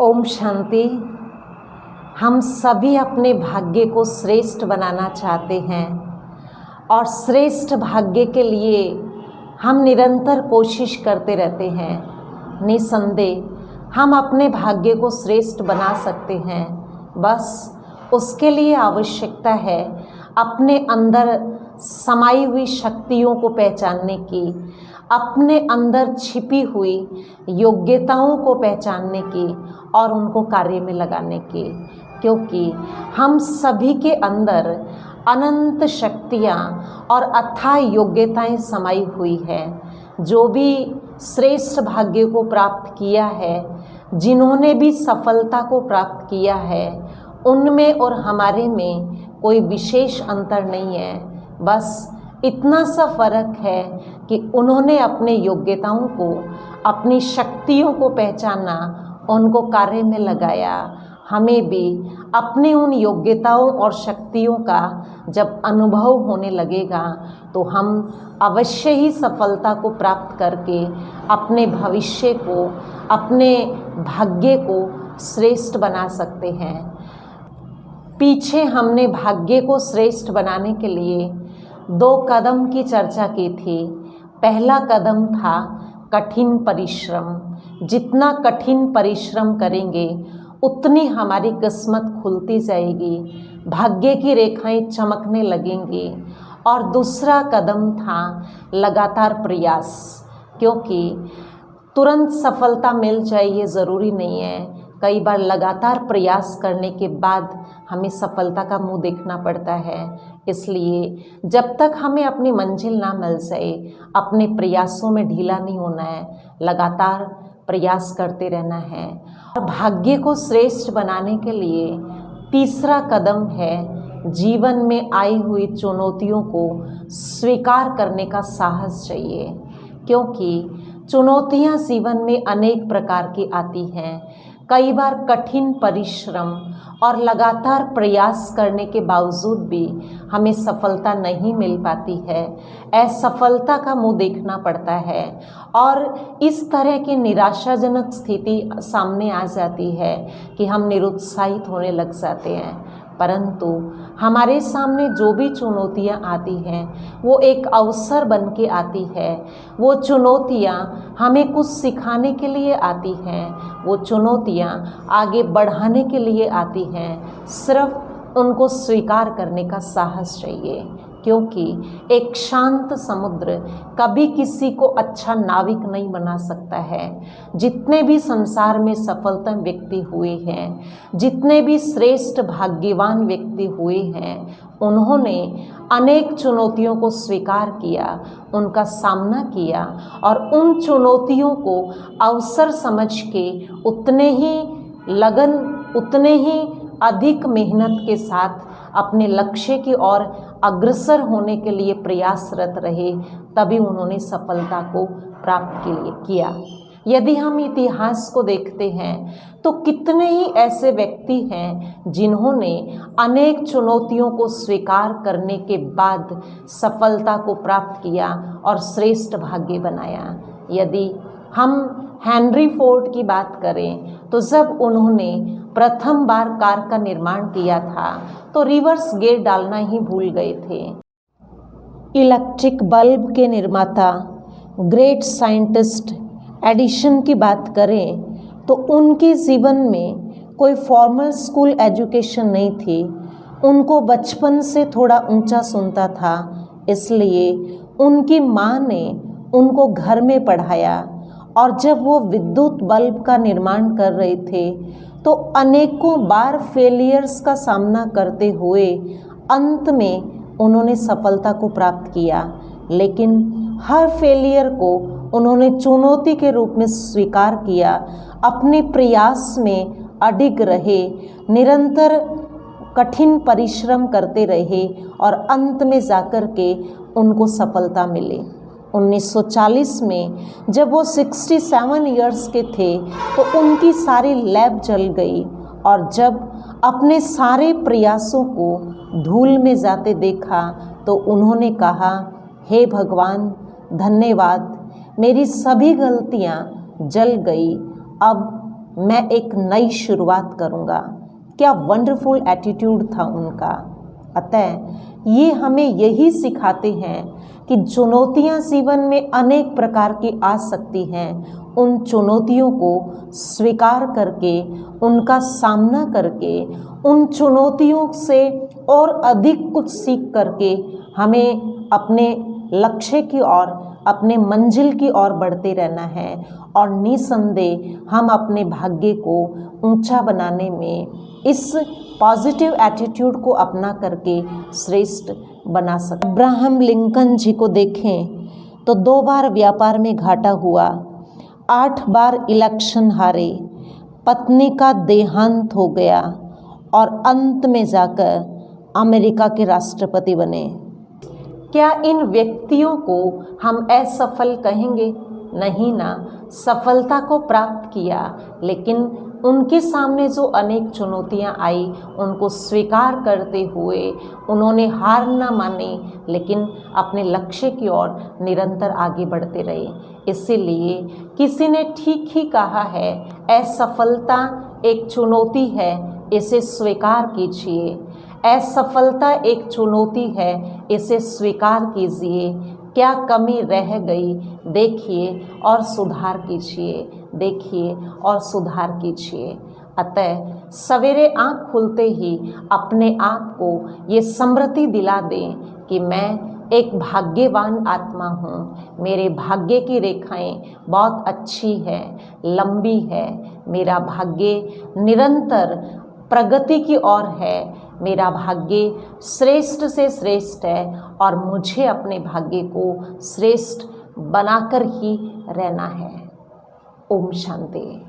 ओम शांति। हम सभी अपने भाग्य को श्रेष्ठ बनाना चाहते हैं और श्रेष्ठ भाग्य के लिए हम निरंतर कोशिश करते रहते हैं। निसंदेह हम अपने भाग्य को श्रेष्ठ बना सकते हैं। बस उसके लिए आवश्यकता है अपने अंदर समाई हुई शक्तियों को पहचानने की, अपने अंदर छिपी हुई योग्यताओं को पहचानने की और उनको कार्य में लगाने की, क्योंकि हम सभी के अंदर अनंत शक्तियाँ और अथाह योग्यताएं समाई हुई हैं। जो भी श्रेष्ठ भाग्य को प्राप्त किया है, जिन्होंने भी सफलता को प्राप्त किया है, उनमें और हमारे में कोई विशेष अंतर नहीं है। बस इतना सा फर्क है कि उन्होंने अपने योग्यताओं को, अपनी शक्तियों को पहचाना, उनको कार्य में लगाया। हमें भी अपनी उन योग्यताओं और शक्तियों का जब अनुभव होने लगेगा तो हम अवश्य ही सफलता को प्राप्त करके अपने भविष्य को, अपने भाग्य को श्रेष्ठ बना सकते हैं। पीछे हमने भाग्य को श्रेष्ठ बनाने के लिए 2 कदम की चर्चा की थी। पहला कदम था कठिन परिश्रम। जितना कठिन परिश्रम करेंगे उतनी हमारी किस्मत खुलती जाएगी, भाग्य की रेखाएं चमकने लगेंगी। और दूसरा कदम था लगातार प्रयास, क्योंकि तुरंत सफलता मिल जाए ये ज़रूरी नहीं है। कई बार लगातार प्रयास करने के बाद हमें सफलता का मुंह देखना पड़ता है। इसलिए जब तक हमें अपनी मंजिल ना मिल जाए, अपने प्रयासों में ढीला नहीं होना है, लगातार प्रयास करते रहना है। और भाग्य को श्रेष्ठ बनाने के लिए तीसरा कदम है जीवन में आई हुई चुनौतियों को स्वीकार करने का साहस चाहिए, क्योंकि चुनौतियां जीवन में अनेक प्रकार की आती हैं। कई बार कठिन परिश्रम और लगातार प्रयास करने के बावजूद भी हमें सफलता नहीं मिल पाती है, असफलता का मुंह देखना पड़ता है और इस तरह की निराशाजनक स्थिति सामने आ जाती है कि हम निरुत्साहित होने लग जाते हैं। परंतु हमारे सामने जो भी चुनौतियां आती हैं वो एक अवसर बन के आती है। वो चुनौतियां हमें कुछ सिखाने के लिए आती हैं, वो चुनौतियां आगे बढ़ाने के लिए आती हैं। सिर्फ उनको स्वीकार करने का साहस चाहिए, क्योंकि एक शांत समुद्र कभी किसी को अच्छा नाविक नहीं बना सकता है। जितने भी संसार में सफलतम व्यक्ति हुए हैं, जितने भी श्रेष्ठ भाग्यवान व्यक्ति हुए हैं, उन्होंने अनेक चुनौतियों को स्वीकार किया, उनका सामना किया और उन चुनौतियों को अवसर समझ के उतने ही लगन, उतने ही अधिक मेहनत के साथ अपने लक्ष्य की ओर अग्रसर होने के लिए प्रयासरत रहे, तभी उन्होंने सफलता को प्राप्त किया। यदि हम इतिहास को देखते हैं तो कितने ही ऐसे व्यक्ति हैं जिन्होंने अनेक चुनौतियों को स्वीकार करने के बाद सफलता को प्राप्त किया और श्रेष्ठ भाग्य बनाया। यदि हम हेनरी फोर्ड की बात करें तो जब उन्होंने प्रथम बार कार का निर्माण किया था तो रिवर्स गियर डालना ही भूल गए थे। इलेक्ट्रिक बल्ब के निर्माता ग्रेट साइंटिस्ट एडिसन की बात करें तो उनके जीवन में कोई फॉर्मल स्कूल एजुकेशन नहीं थी। उनको बचपन से थोड़ा ऊंचा सुनता था, इसलिए उनकी माँ ने उनको घर में पढ़ाया। और जब वो विद्युत बल्ब का निर्माण कर रहे थे तो अनेकों बार फेलियर्स का सामना करते हुए अंत में उन्होंने सफलता को प्राप्त किया। लेकिन हर फेलियर को उन्होंने चुनौती के रूप में स्वीकार किया, अपने प्रयास में अडिग रहे, निरंतर कठिन परिश्रम करते रहे और अंत में जाकर के उनको सफलता मिली। 1940 में जब वो 67 इयर्स के थे तो उनकी सारी लैब जल गई और जब अपने सारे प्रयासों को धूल में जाते देखा तो उन्होंने कहा, हे भगवान धन्यवाद, मेरी सभी गलतियाँ जल गई, अब मैं एक नई शुरुआत करूँगा। क्या वंडरफुल एटीट्यूड था उनका। अतः ये हमें यही सिखाते हैं कि चुनौतियाँ जीवन में अनेक प्रकार की आ सकती हैं। उन चुनौतियों को स्वीकार करके, उनका सामना करके, उन चुनौतियों से और अधिक कुछ सीख करके हमें अपने लक्ष्य की ओर, अपने मंजिल की ओर बढ़ते रहना है और निसंदेह हम अपने भाग्य को ऊंचा बनाने में इस पॉजिटिव एटीट्यूड को अपना करके श्रेष्ठ बना सकते। अब्राहम लिंकन जी को देखें तो 2 बार व्यापार में घाटा हुआ, 8 बार इलेक्शन हारे, पत्नी का देहांत हो गया और अंत में जाकर अमेरिका के राष्ट्रपति बने। क्या इन व्यक्तियों को हम असफल कहेंगे? नहीं ना, सफलता को प्राप्त किया, लेकिन उनके सामने जो अनेक चुनौतियां आई उनको स्वीकार करते हुए उन्होंने हार न मानी, लेकिन अपने लक्ष्य की ओर निरंतर आगे बढ़ते रहे। इसीलिए किसी ने ठीक ही कहा है, असफलता एक चुनौती है, इसे स्वीकार कीजिए। असफलता एक चुनौती है, इसे स्वीकार कीजिए। क्या कमी रह गई देखिए और सुधार कीजिए, देखिए और सुधार कीजिए। अतः सवेरे आँख खुलते ही अपने आप को ये स्मृति दिला दें कि मैं एक भाग्यवान आत्मा हूँ, मेरे भाग्य की रेखाएं बहुत अच्छी है, लंबी है, मेरा भाग्य निरंतर प्रगति की ओर है, मेरा भाग्य श्रेष्ठ से श्रेष्ठ है और मुझे अपने भाग्य को श्रेष्ठ बनाकर ही रहना है। ओम शांति।